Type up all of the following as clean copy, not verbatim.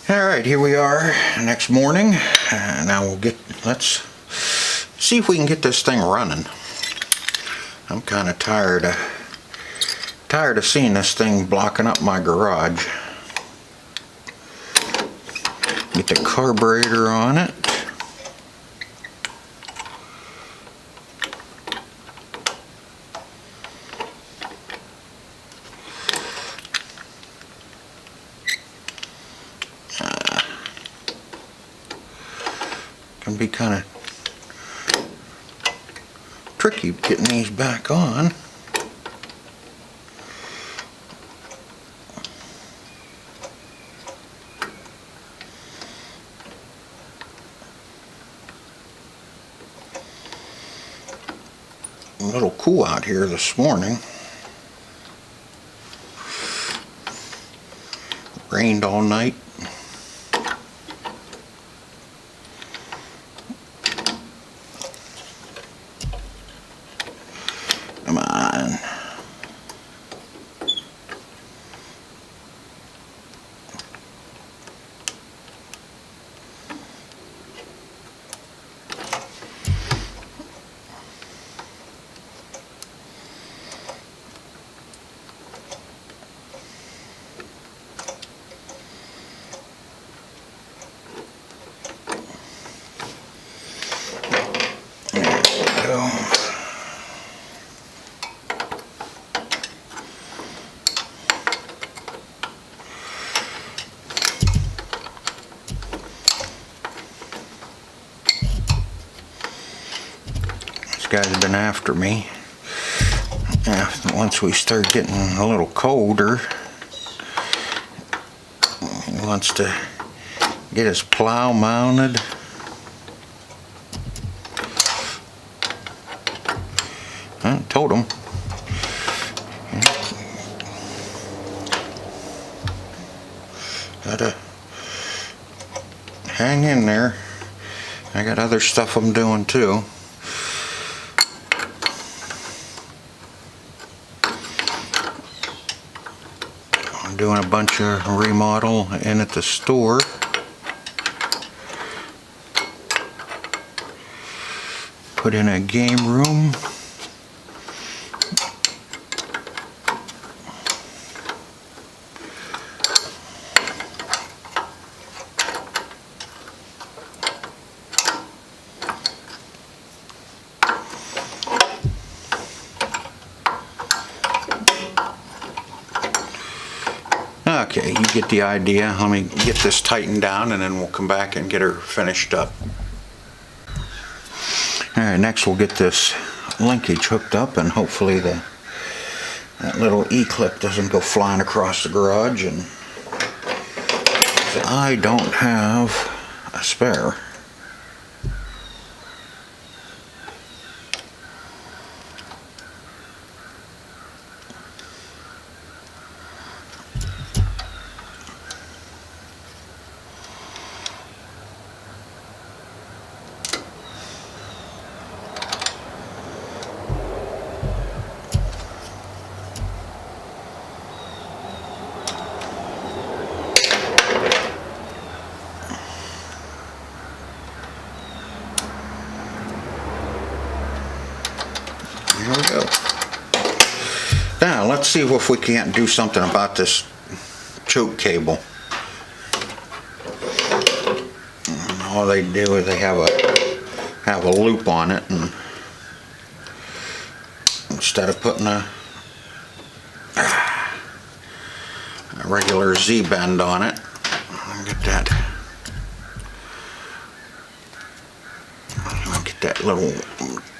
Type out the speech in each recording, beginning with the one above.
Alright, here we are next morning. Now let's see if we can get this thing running. I'm kind of tired of seeing this thing blocking up my garage. Get the carburetor on it. Can be kind of tricky getting these back on. A little cool out here this morning. Rained all night. Come on. There we go. These guys have been after me. Once we start getting a little colder, he wants to get his plow mounted. I told him. Gotta hang in there. I got other stuff I'm doing too. I'm doing a bunch of remodel in at the store. Put in a game room. Okay, you get the idea. Let me get this tightened down and then we'll come back and get her finished up. Alright, next we'll get this linkage hooked up and hopefully that little E-clip doesn't go flying across the garage, and I don't have a spare. There we go. Now let's see if we can't do something about this choke cable. All they do is they have a loop on it, and instead of putting a regular Z-bend on it, get that little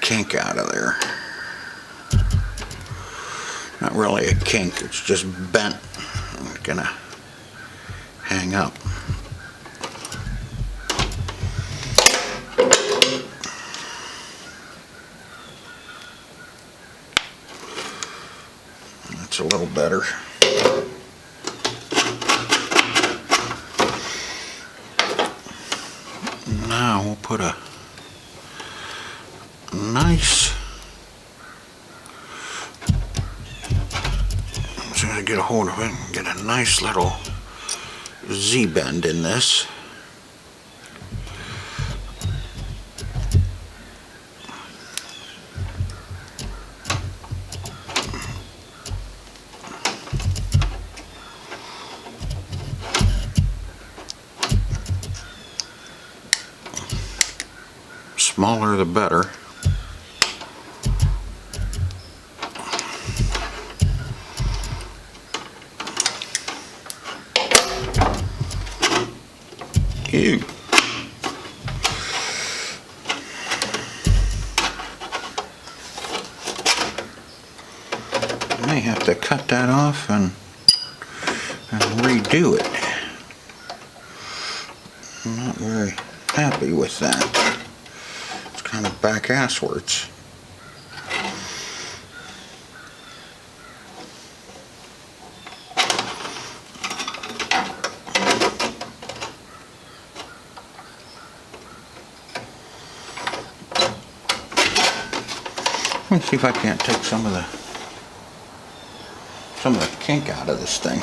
kink out of there. Not really a kink, it's just bent. It's gonna hang up. That's a little better. Now we'll put a nice, I'm trying to get a hold of it and get a nice little Z-bend in this. Smaller the better. Ew. I may have to cut that off and redo it. I'm not very happy with that. It's kind of back-asswards. Let me see if I can't take some of the kink out of this thing.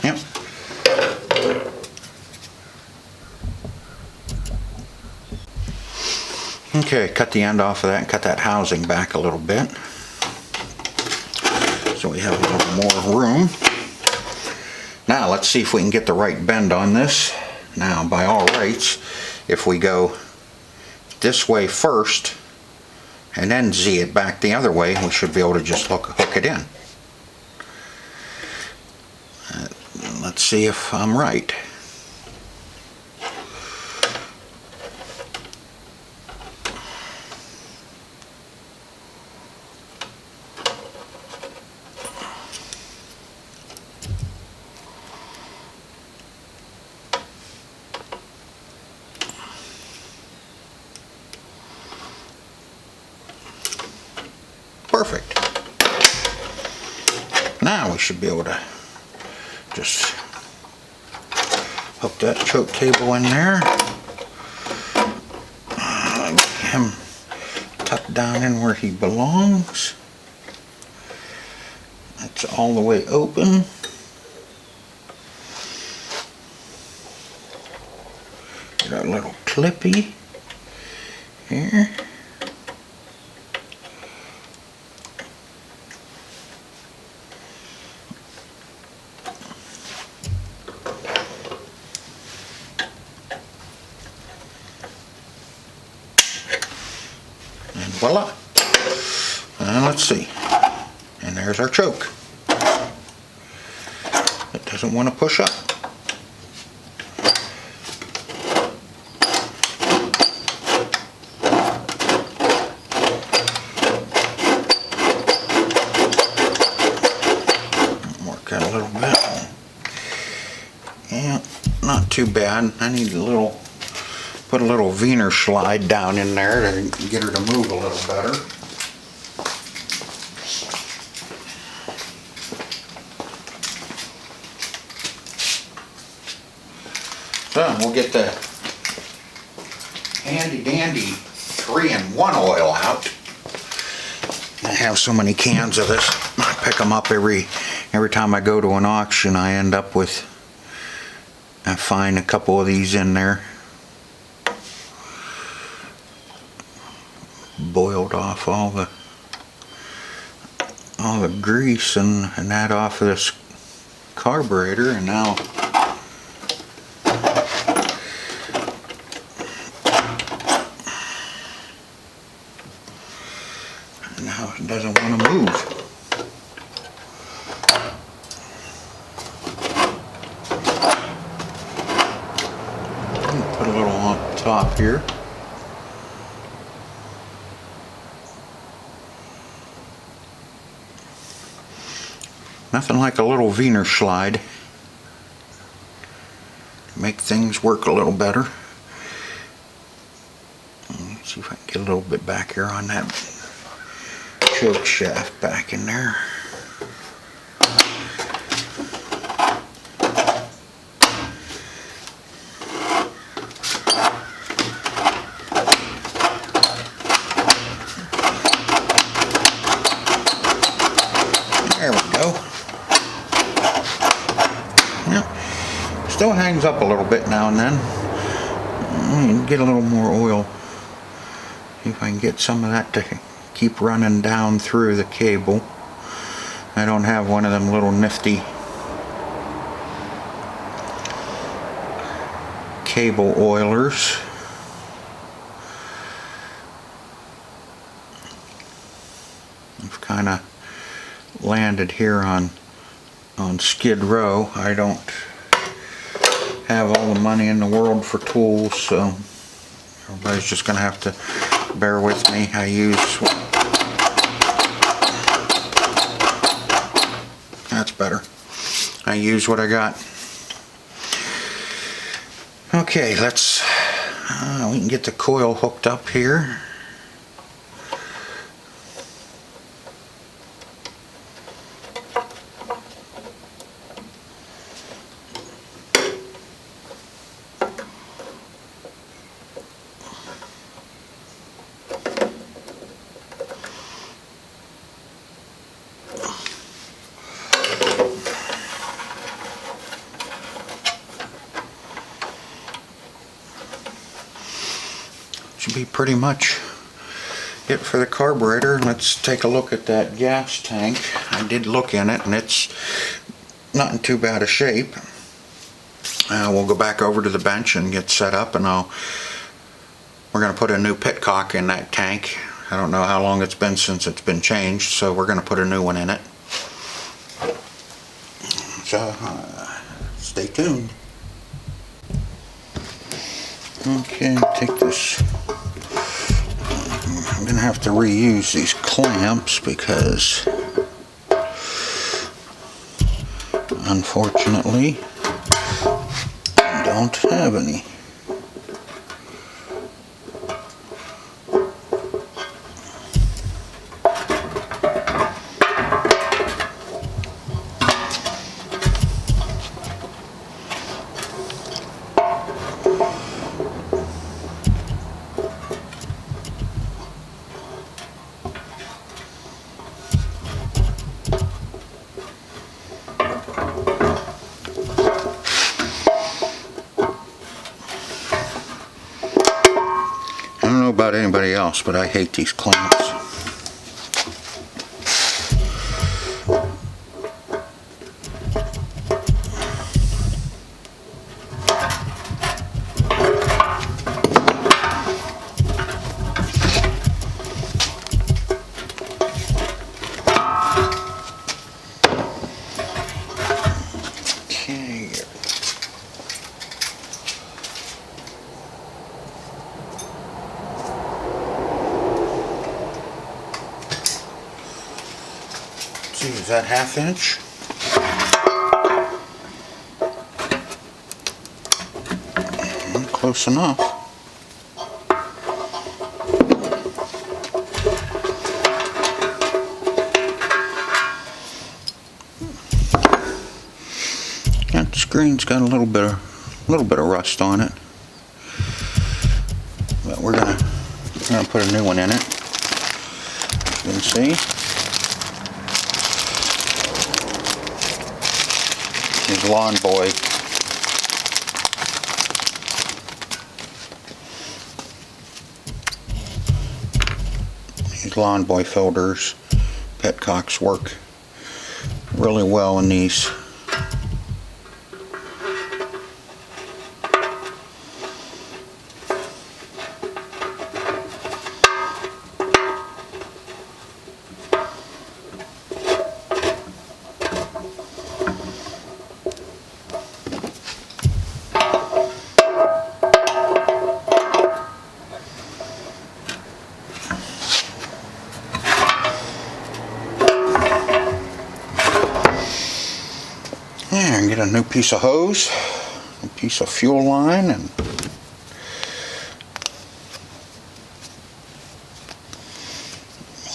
Yep. Okay, cut the end off of that and cut that housing back a little bit so we have a little more room. Now let's see if we can get the right bend on this. Now, by all rights, if we go this way first and then Z it back the other way, we should be able to just hook it in. Let's see if I'm right. Perfect. Now we should be able to just hook that choke cable in there. Get him tucked down in where he belongs. That's all the way open. Got a little clippy here. Voila. And let's see. And there's our choke. It doesn't want to push up. Work that a little bit. Yeah, not too bad. I need a little, put a little Wiener slide down in there to get her to move a little better. So we'll get the handy dandy 3-in-1 oil out. I have so many cans of this. I pick them up every time I go to an auction. I end up with, I find a couple of these in there. Boiled off all the grease and that off of this carburetor, and now Put a little on top here. Nothing like a little Wiener slide to make things work a little better. Let's see if I can get a little bit back here on that choke shaft back in there. There we go. Yep. Still hangs up a little bit now and then. Get a little more oil. See if I can get some of that to keep running down through the cable. I don't have one of them little nifty cable oilers. I've kind of landed here on Skid Row. I don't have all the money in the world for tools, so everybody's just gonna have to bear with me. I use, that's better. I use what I got. Okay, let's we can get the coil hooked up here. Should be pretty much it for the carburetor. Let's take a look at that gas tank. I did look in it and it's not in too bad a shape. We'll go back over to the bench and get set up, and we're going to put a new pitcock in that tank. I don't know how long it's been since it's been changed, so we're going to put a new one in it. So stay tuned. Okay, take this. I'm going to have to reuse these clamps because unfortunately I don't have any. I don't know about anybody else, but I hate these clamps. Is that 1/2 inch? Close enough. That screen's got a little bit of rust on it, but we're gonna put a new one in it. You can see. His lawn boy. These lawn boy filters, petcocks work really well in these. new piece of hose, a piece of fuel line, and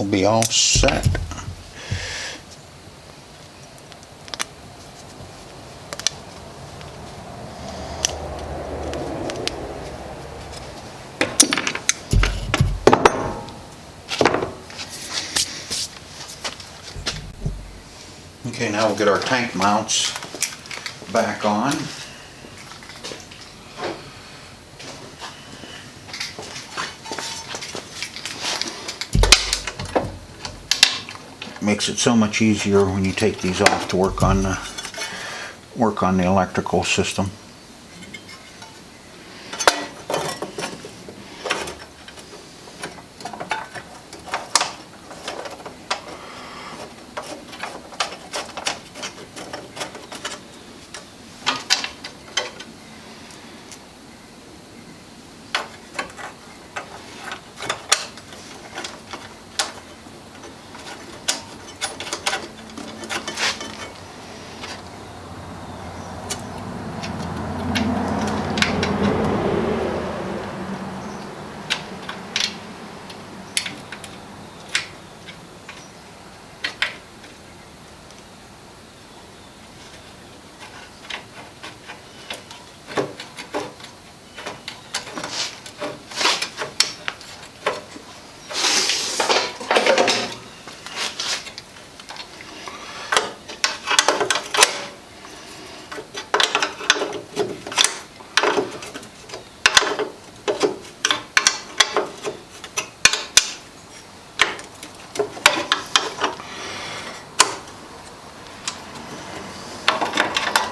we'll be all set. Okay, now we'll get our tank mounts back on. Makes it so much easier when you take these off to work on the electrical system.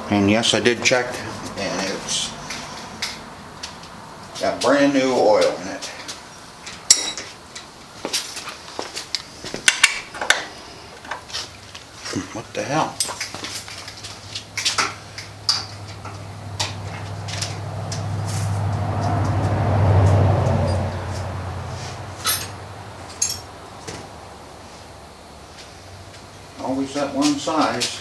And yes, I did check, and it's got brand new oil in it. What the hell? Always that one size.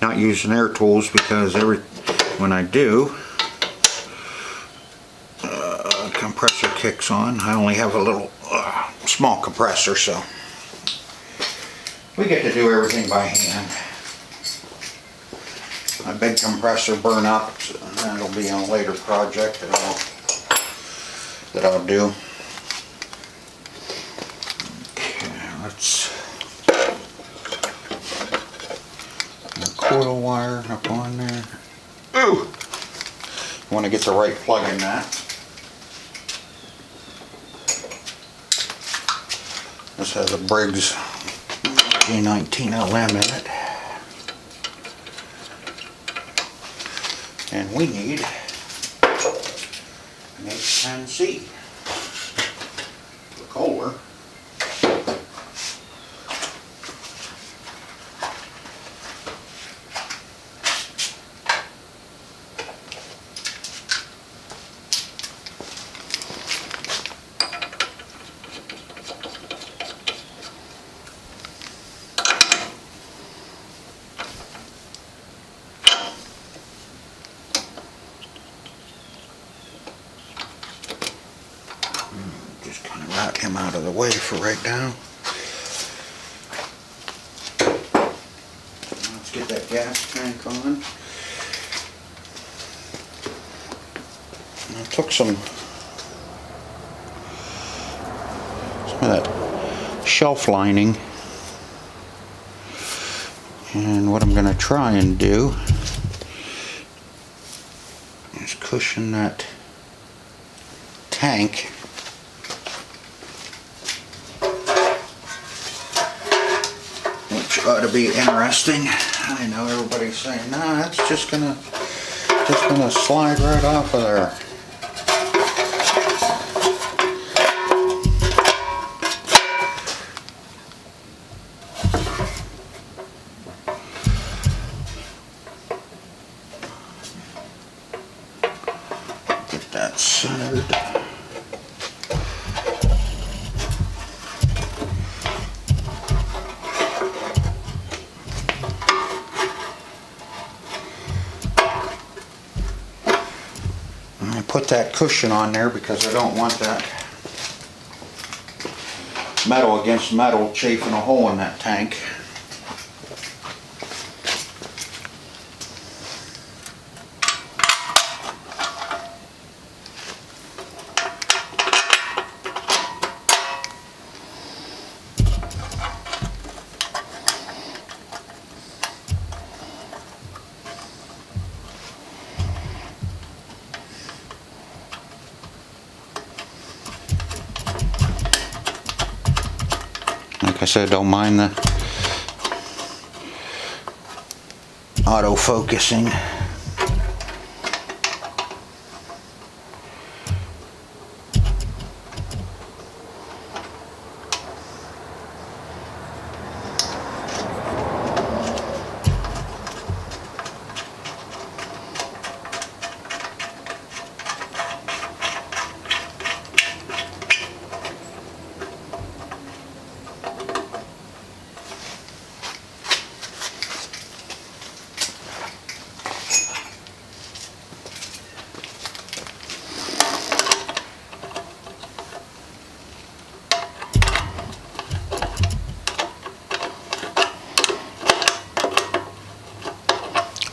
Not using air tools because when I do, compressor kicks on. I only have a little small compressor, so we get to do everything by hand. My big compressor burn up, so that'll be on a later project that I'll do. Okay, let's coil wire up on there. Ooh! You want to get the right plug in that. This has a Briggs G19LM in it. And we need an H10C for Kohler. Just kind of route him him out of the way for right now. Let's get that gas tank on. I took some of that shelf lining, and what I'm going to try and do is cushion that tank which ought to be interesting. I know everybody's saying, nah, that's just gonna slide right off of there. Get that centered. Put that cushion on there because I don't want that metal against metal chafing a hole in that tank. Like I said, don't mind the auto-focusing.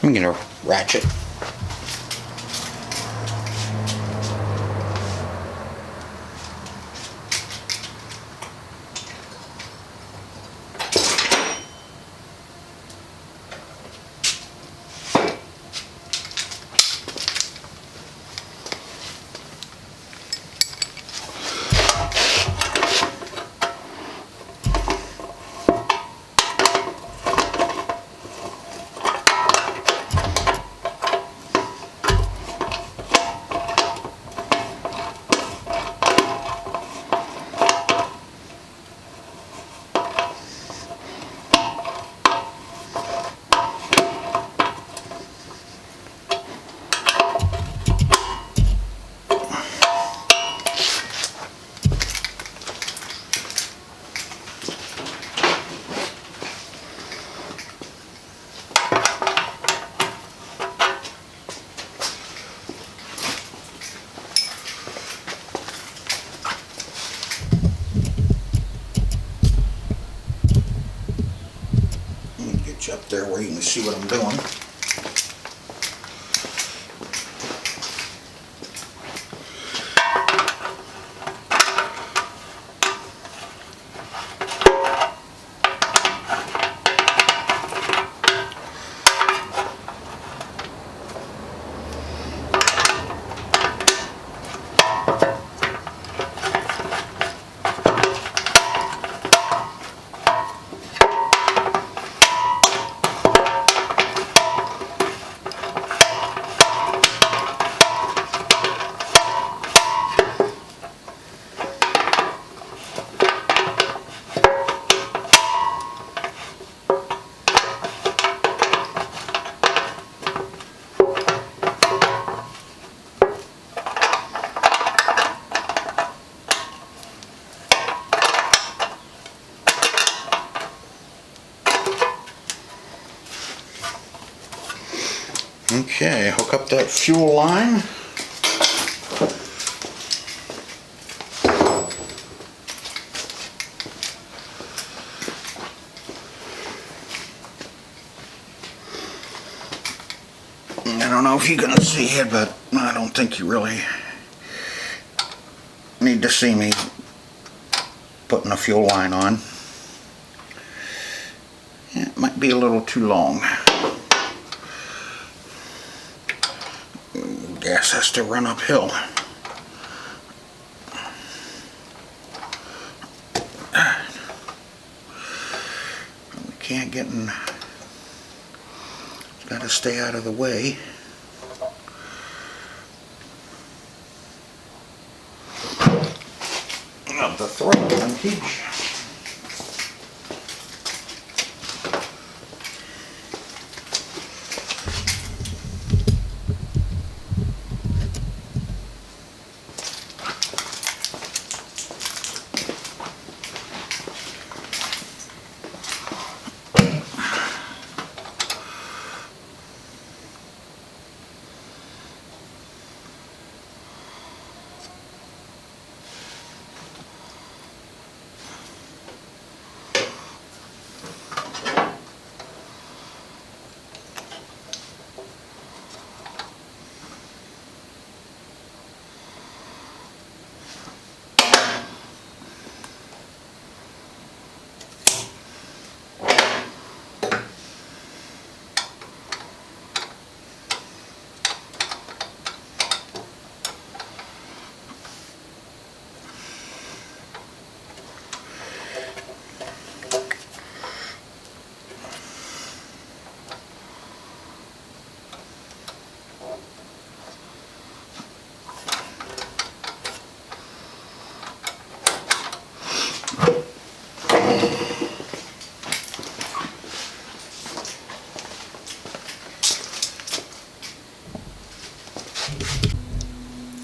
I'm going to ratchet. Up there where you can see what I'm doing. Okay, hook up that fuel line. I don't know if you can see it, but I don't think you really need to see me putting a fuel line on. It might be a little too long. Gas has to run uphill. We can't get in. It's got to stay out of the way. Of the throttle linkage.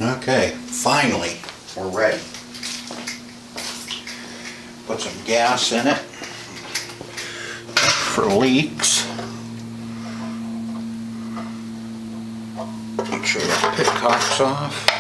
Okay, finally, we're ready. Put some gas in it for leaks. Make sure the pitcock's off.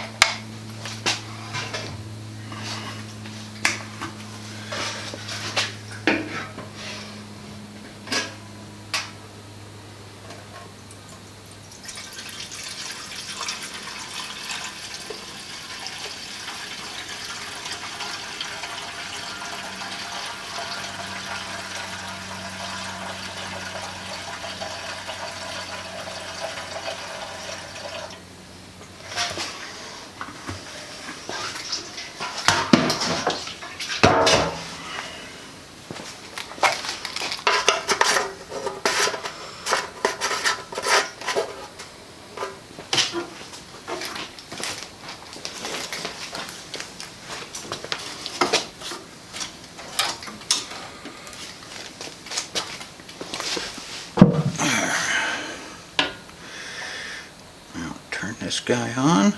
This guy on.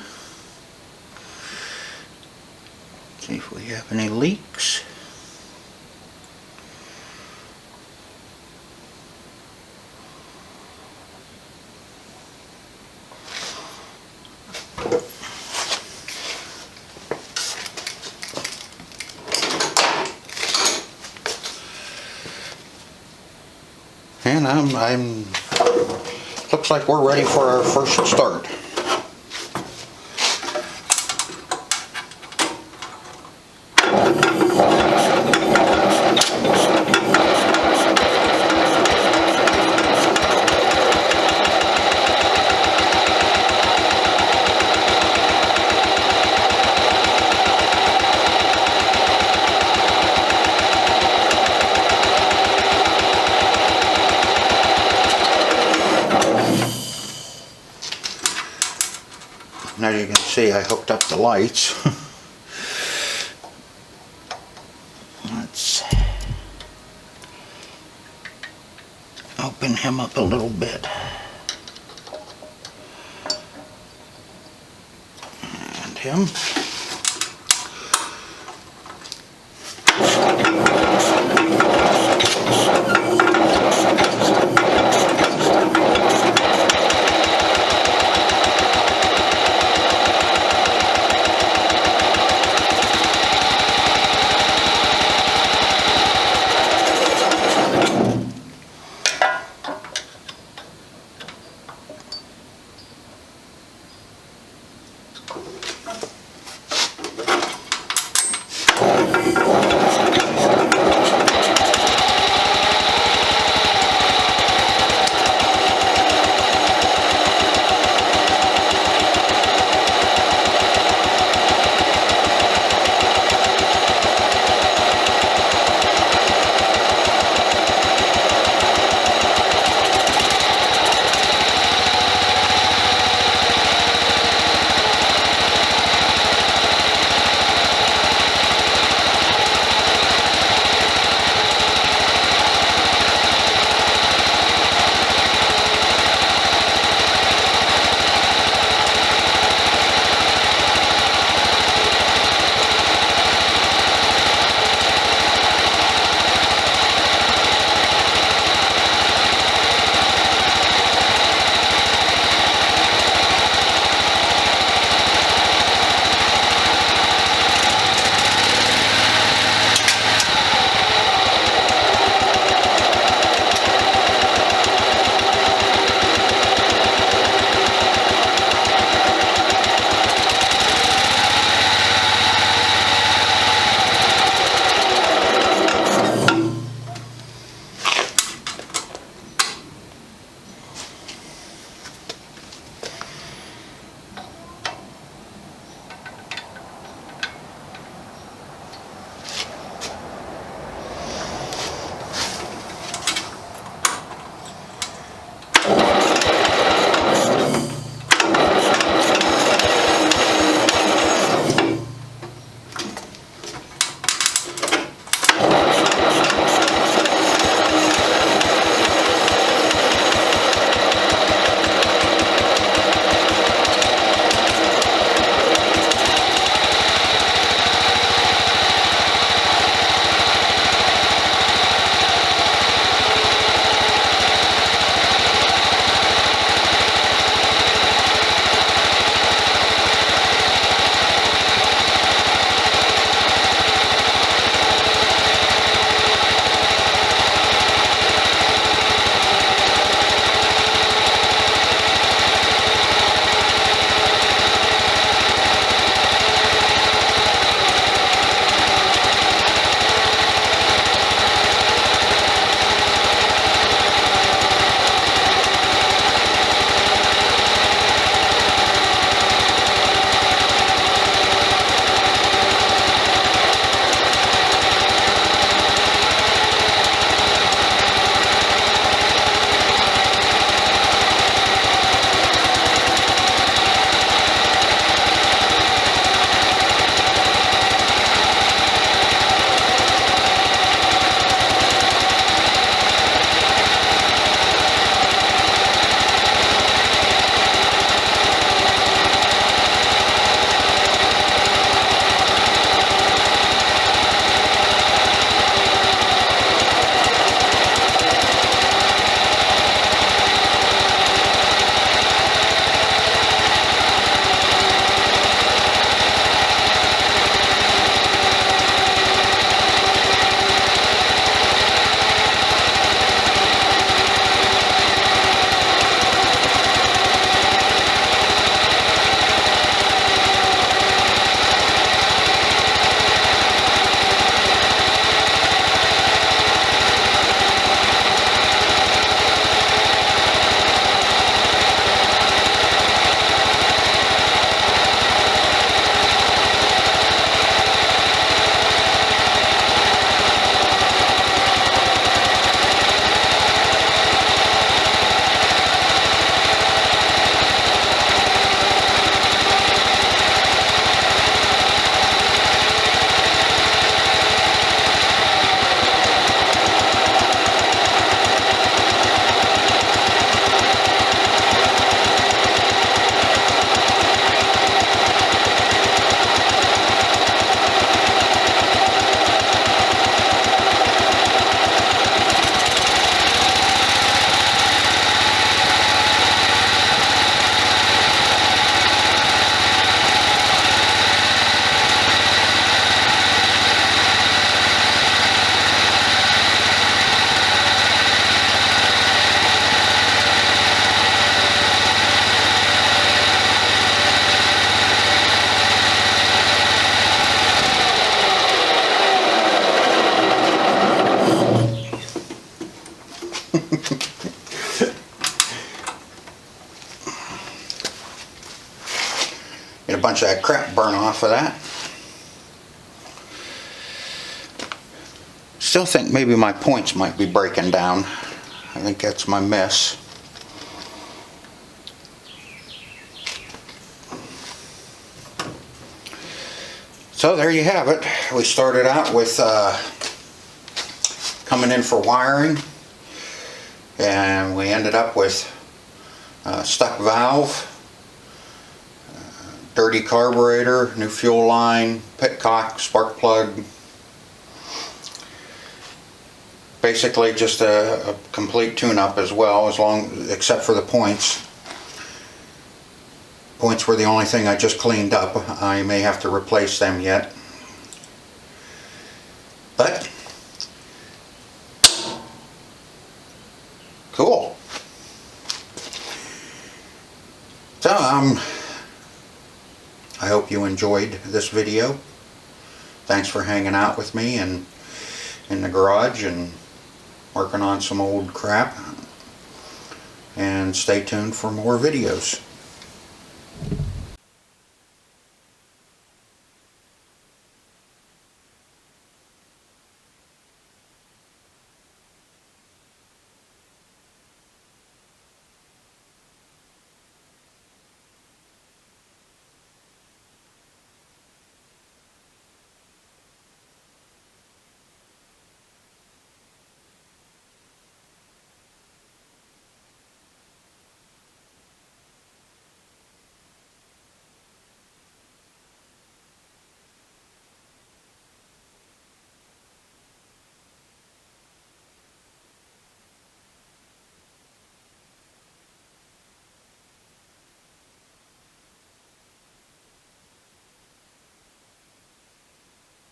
See if we have any leaks. And looks like we're ready for our first start. Now you can see I hooked up the lights. Let's open him up a little bit. And him. bunch of that crap burn off of that. Still think maybe my points might be breaking down. I think that's my mess. So there you have it. We started out with coming in for wiring, and we ended up with stuck valve, dirty carburetor, new fuel line, petcock, spark plug. Basically just a complete tune-up as well, except for the points. Points were the only thing I just cleaned up. I may have to replace them yet. But cool. So I hope you enjoyed this video. Thanks for hanging out with me and in the garage and working on some old crap. And stay tuned for more videos.